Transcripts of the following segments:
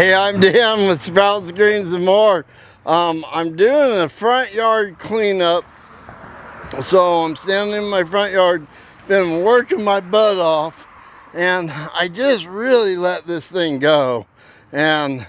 Hey, I'm Dan with Sprouts, Greens, and more. I'm doing a front yard cleanup. So I'm standing in my front yard, been working my butt off, and I just really let this thing go. And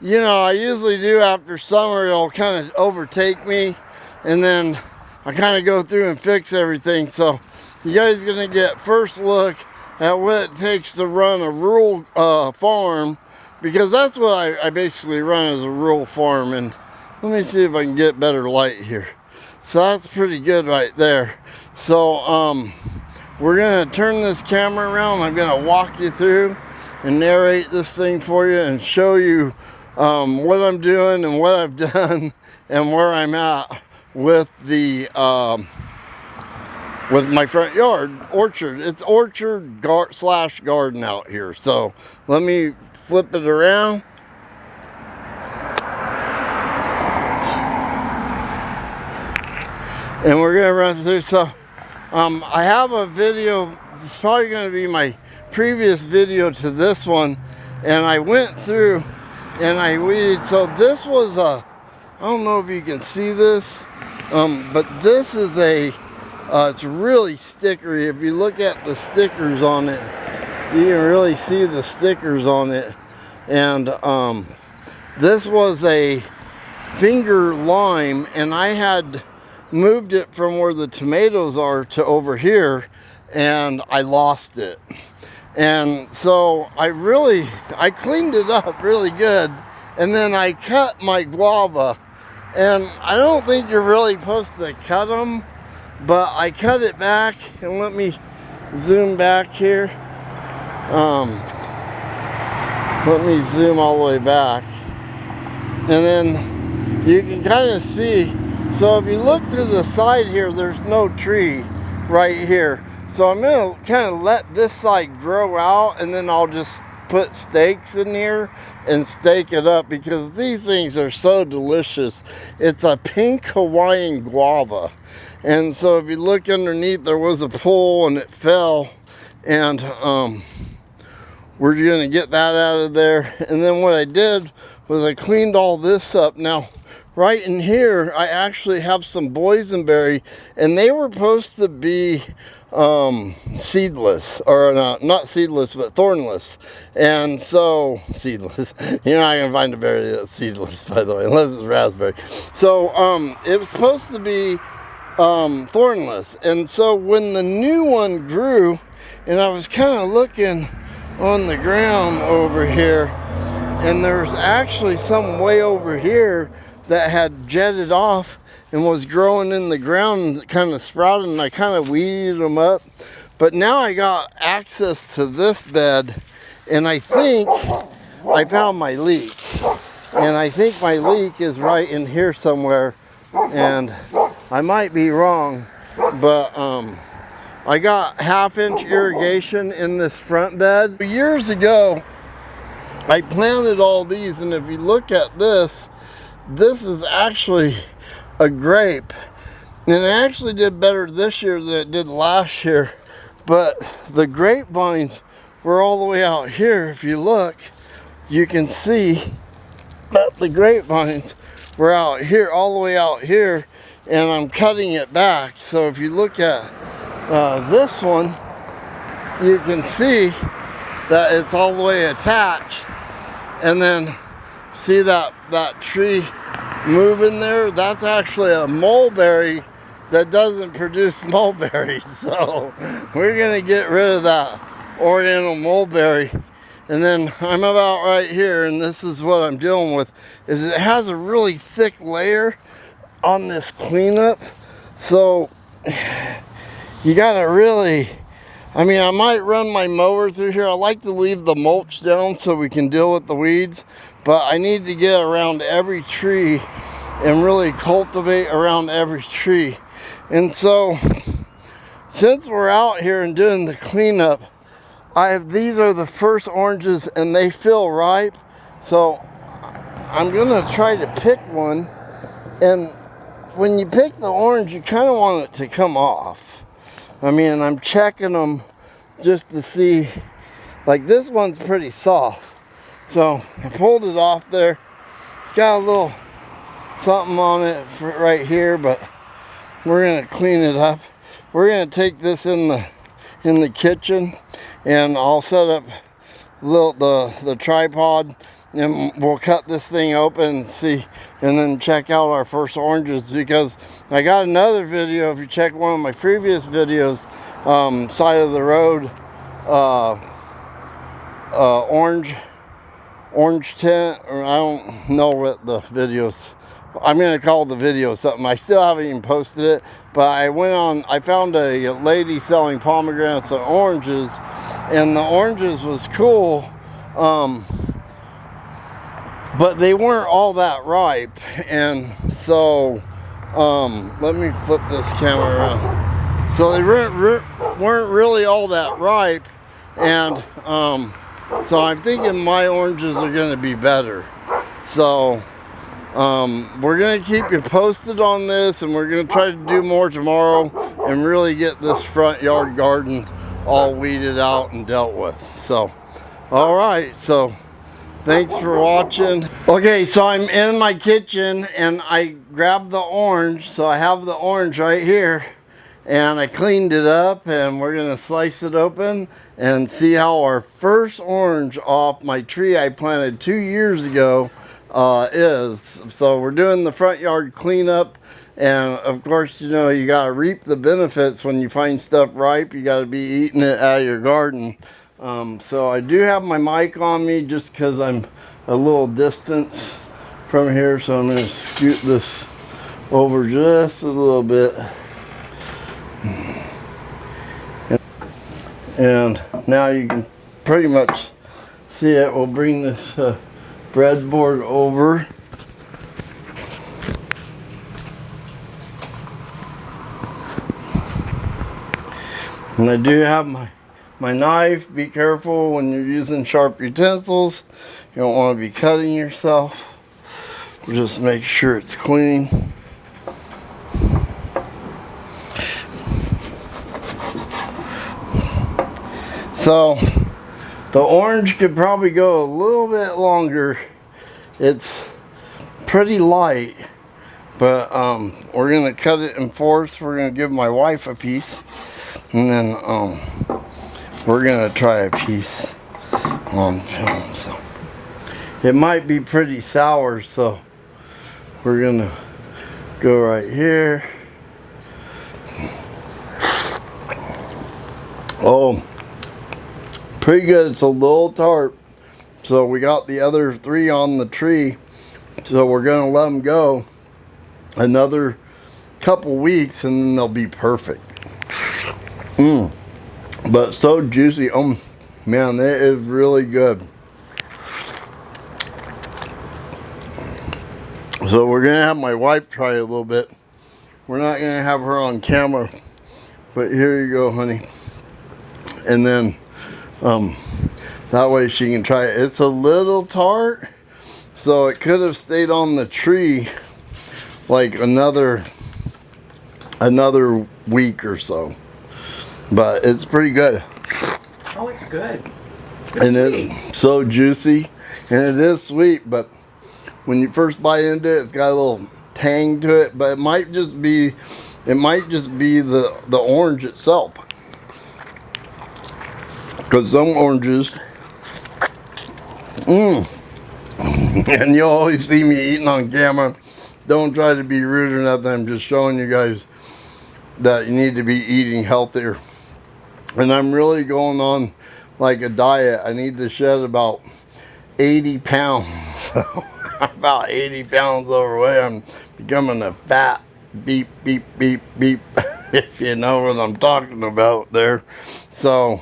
you know, I usually do after summer, it'll kind of overtake me, and then I kind of go through and fix everything. So you guys are gonna get first look at what it takes to run a rural farm, because that's what I basically run, as a rural farm. And let me see if I can get better light here. So that's pretty good right there. So we're gonna turn this camera around. I'm gonna walk you through and narrate this thing for you and show you what I'm doing and what I've done and where I'm at with the with my front yard orchard. It's orchard slash garden out here. So let me flip it around. And we're gonna run through. So I have a video, it's probably gonna be my previous video to this one, and I went through and I weeded. So this was I don't know if you can see this, but this is it's really stickery. If you look at the stickers on it, you can really see the stickers on it. And this was a finger lime, and I had moved it from where the tomatoes are to over here, and I lost it. And so I cleaned it up really good, and then I cut my guava. And I don't think you're really supposed to cut them, but I cut it back. And let me zoom back here. Let me zoom all the way back, and then you can kind of see. So if you look to the side here, there's no tree right here. So I'm gonna kind of let this side grow out, and then I'll just put stakes in here and stake it up, because these things are so delicious. It's a pink Hawaiian guava. And so if you look underneath, there was a pole and it fell, and we're gonna get that out of there. And then what I did was I cleaned all this up. Now right in here, I actually have some boysenberry, and they were supposed to be seedless, or not seedless, but thornless. And so seedless, you're not gonna find a berry that's seedless, by the way, unless it's raspberry. So it was supposed to be thornless. And so when the new one grew, and I was kind of looking on the ground over here, and there's actually some way over here that had jetted off and was growing in the ground, kind of sprouted, and I kind of weeded them up. But now I got access to this bed, and I think I found my leak. And I think my leak is right in here somewhere, and I might be wrong, but I got 1/2 inch irrigation in this front bed. Years ago, I planted all these, and if you look at this is actually a grape. And it actually did better this year than it did last year. But the grapevines were all the way out here. If you look, you can see that the grapevines were out here, all the way out here, and I'm cutting it back. So if you look at this one, you can see that it's all the way attached. And then see that tree moving there? That's actually a mulberry that doesn't produce mulberries. So we're gonna get rid of that oriental mulberry. And then I'm about right here, and this is what I'm dealing with, is it has a really thick layer on this cleanup. So you gotta really, I mean, I might run my mower through here. I like to leave the mulch down so we can deal with the weeds, but I need to get around every tree and really cultivate around every tree. And so since we're out here and doing the cleanup, these are the first oranges, and they feel ripe. So I'm gonna try to pick one, and when you pick the orange, you kind of want it to come off. I mean, I'm checking them just to see, like this one's pretty soft. So I pulled it off there. It's got a little something on it for right here, but we're gonna clean it up. We're gonna take this in the kitchen, and I'll set up the tripod, and we'll cut this thing open and see, and then check out our first oranges, because I got another video. If you check one of my previous videos, side of the road, orange tint, or I don't know what the videos, I'm gonna call the video something. I still haven't even posted it, but I found a lady selling pomegranates and oranges, and the oranges was cool, but they weren't all that ripe. And so let me flip this camera around. So they weren't really all that ripe, and so I'm thinking my oranges are going to be better. So we're going to keep you posted on this, and we're going to try to do more tomorrow and really get this front yard garden all weeded out and dealt with. So, all right, so thanks for watching. Okay, so I'm in my kitchen and I grabbed the orange. So I have the orange right here, and I cleaned it up, and we're gonna slice it open and see how our first orange off my tree I planted 2 years ago is. So we're doing the front yard cleanup, and of course, you know, you gotta reap the benefits when you find stuff ripe. You gotta be eating it out of your garden. So I do have my mic on me just because I'm a little distance from here, so I'm gonna scoot this over just a little bit. And now you can pretty much see it. We'll bring this breadboard over. And I do have my knife. Be careful when you're using sharp utensils. You don't want to be cutting yourself. Just make sure it's clean. So the orange could probably go a little bit longer. It's pretty light, but we're gonna cut it in fourths. We're gonna give my wife a piece, and then we're gonna try a piece on film. So it might be pretty sour, so we're gonna go right here. Oh, pretty good. It's a little tart. So we got the other 3 on the tree, so we're gonna let them go another couple weeks, and then they'll be perfect. But so juicy. Oh man, that is really good. So we're gonna have my wife try a little bit. We're not gonna have her on camera, but here you go, honey. And then that way she can try it. It's a little tart, so it could have stayed on the tree like another week or so, but it's pretty good. Oh, it's good. And it's so juicy, and it is sweet, but when you first bite into it, it's got a little tang to it. But it might just be the orange itself, because some oranges, and you'll always see me eating on camera. Don't try to be rude or nothing. I'm just showing you guys that you need to be eating healthier. And I'm really going on like a diet. I need to shed about 80 pounds. About 80 pounds overweight. I'm becoming a fat beep, beep, beep, beep, if you know what I'm talking about there. So,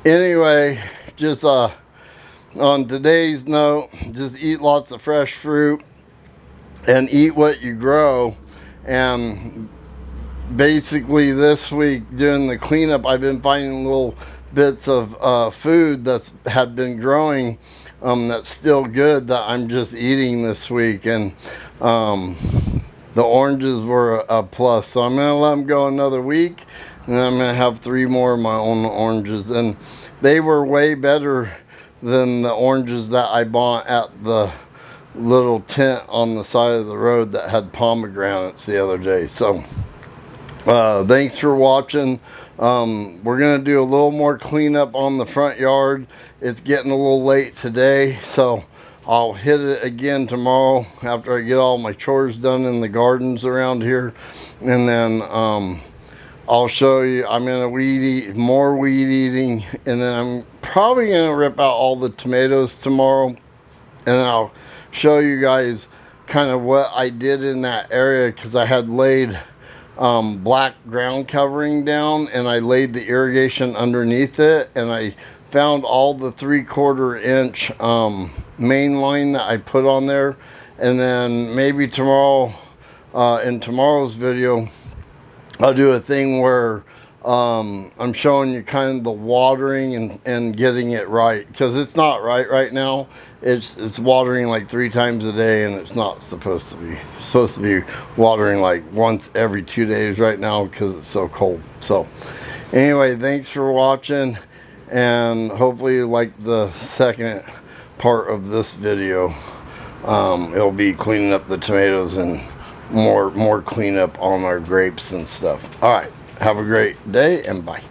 anyway, just on today's note, just eat lots of fresh fruit and eat what you grow. And basically this week during the cleanup, I've been finding little bits of food that's had been growing that's still good that I'm just eating this week. And the oranges were a plus, so I'm gonna let them go another week, and then I'm gonna have 3 more of my own oranges, and they were way better than the oranges that I bought at the little tent on the side of the road that had pomegranates the other day. So thanks for watching. We're gonna do a little more cleanup on the front yard. It's getting a little late today, so I'll hit it again tomorrow after I get all my chores done in the gardens around here, and then I'll show you. I'm gonna more weed eating, and then I'm probably gonna rip out all the tomatoes tomorrow, and then I'll show you guys kind of what I did in that area, because I had laid black ground covering down, and I laid the irrigation underneath it, and I found all the 3/4 inch main line that I put on there. And then maybe tomorrow, in tomorrow's video, I'll do a thing where I'm showing you kind of the watering and getting it right, because it's not right now. It's watering like 3 times a day, and it's not supposed to be. It's supposed to be watering like once every 2 days right now because it's so cold. So anyway, thanks for watching, and hopefully you like the second part of this video. It'll be cleaning up the tomatoes and more cleanup on our grapes and stuff. All right, have a great day, and bye.